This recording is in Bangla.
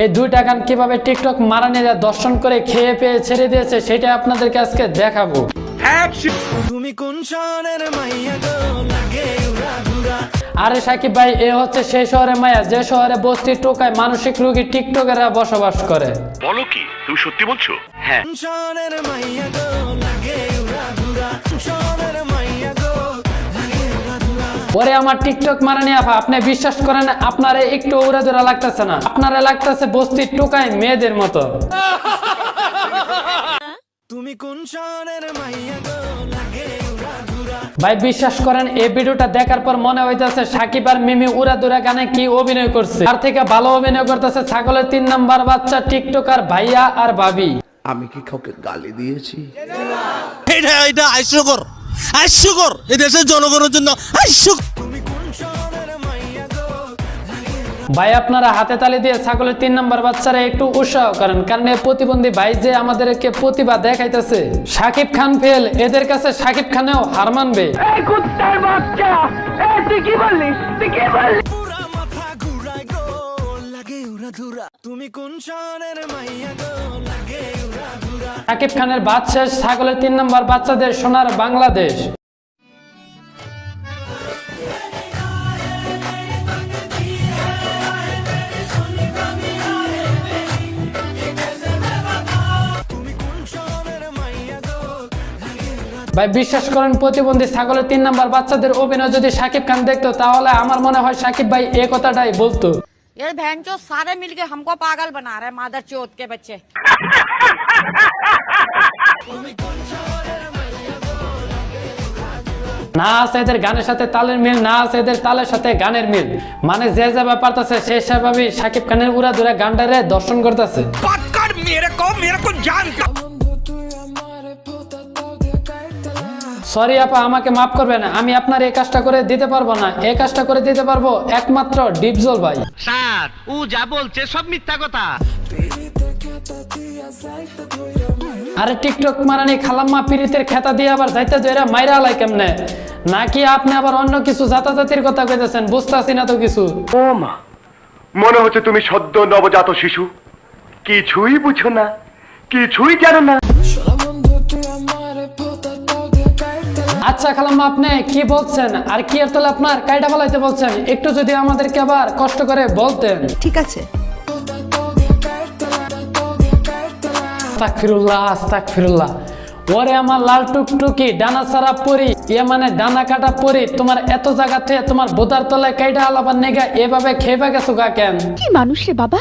এই দুইটা গান কিভাবে টিকটক মারানিরা দর্শন করে খেয়ে পেয়ে ছেড়ে দিয়েছে সেটা আপনাদেরকে আজকে দেখাবো। আরে সাকিব ভাই, এ হচ্ছে সেই শহরে মায়া যে শহরে বস্তি টোকায় মানসিক রোগী টিকটকেরা বসবাস করে। বলো কি, তুমি সত্যি বলছো? হ্যাঁ। ওরে আমার টিকটক মারানি আপা, আপনি বিশ্বাস করেন আপনারে একটু উড়াদুরা লাগতেছে না, আপনারা লাগতেছে বস্তির টোকায় মেয়েদের মতো। ভাই বিশ্বাস করেন এই ভিডিওটা দেখার পর মনে হইতেছে সাকিব আর মিমি উড়াদুরা গানে কি অভিনয় করছে, তার থেকে ভালো অভিনয় করতেছে ছাগলের 3 নাম্বার বাচ্চা টিকটকার ভাইয়া আর ভাবি। আমি কি কাউকে গালি দিয়েছি? এটা হাস্যকর, হাস্যকর এই দেশের জনগণের জন্য হাস্যকর। ভাই আপনারা হাতে তালি দিয়ে ছাগলের 3 নাম্বার বাচ্চারা একটু উৎসাহ করেন, কারণ এই প্রতিবন্ধী ভাই যে আমাদেরকে প্রতিভা দেখাইতেছে। সাকিব খান ফেল, এদের কাছে সাকিব খানেও হার মানবে। এই কুত্তার বাচ্চা, এই তুই কি বললি? তুই কি বললি? সাকিব খানের বাদ শেষ, ছাগলের 3 নাম্বার বাচ্চাদের সোনার বাংলাদেশ। ভাই বিশ্বাস করেন প্রতিবন্ধী ছাগলের 3 নাম্বার বাচ্চাদের অভিনয় যদি সাকিব খান দেখতো তাহলে আমার মনে হয় সাকিব ভাই এই কথাটাই বলতো। ये बहनचो सारे मिलके हमको पागल बना रहे मादर चोद के बच्चे। না আছে এদের গানের সাথে তালের মিল, না আছে এদের তালের সাথে গানের মিল, মানে যে যে ব্যাপারটাছে সেই স্বাভাবিক সাকিব খানের উড়াদুরা গানটারে দর্শন করতেছে। সরি আপা, আমাকে মাফ করবেন, আমি আপনার এই কাজটা করে দিতে পারবো না, এই কাজটা করে দিতে পারবো একমাত্র ডিপজল ভাই। স্যার, ও যা বলছে সব মিথ্যা কথা। আরে টিকটক মারানি খালাম্মা পিরিতের খেতা দিয়ে আবার যাইতে এরা মাইরা আলাই কেমনে? নাকি আপনি আবার অন্য কিছু জাতাজাতির কথা কইতেছেন? বুঝতাছি না তো কিছু। ও মা, মনে হচ্ছে তুমি সদ্য নবজাত শিশু, কিছুই বুঝো না, কিছুই জানো না। আচ্ছা খালাম্মা, আপনি কি বলছেন আর কি এর তলে আপনার কাইটা ফলাইতে বলছেন? একটু যদি আমাদেরকে আবার কষ্ট করে বলতেন। ঠিক আছে। আস্তাগফিরুল্লাহ, আস্তাগফিরুল্লাহ। ওরে আমার লাল টুকটুকি ডানা ছাড়া পরি, ইয়ে মানে ডানা কাটা পরি, তোমার এত জায়গাতে তোমার বোতার তলায় কাইটা আলাবার নেগা এভাবে খেয়ে গেছো গা কেন? কি মানুষ রে বাবা,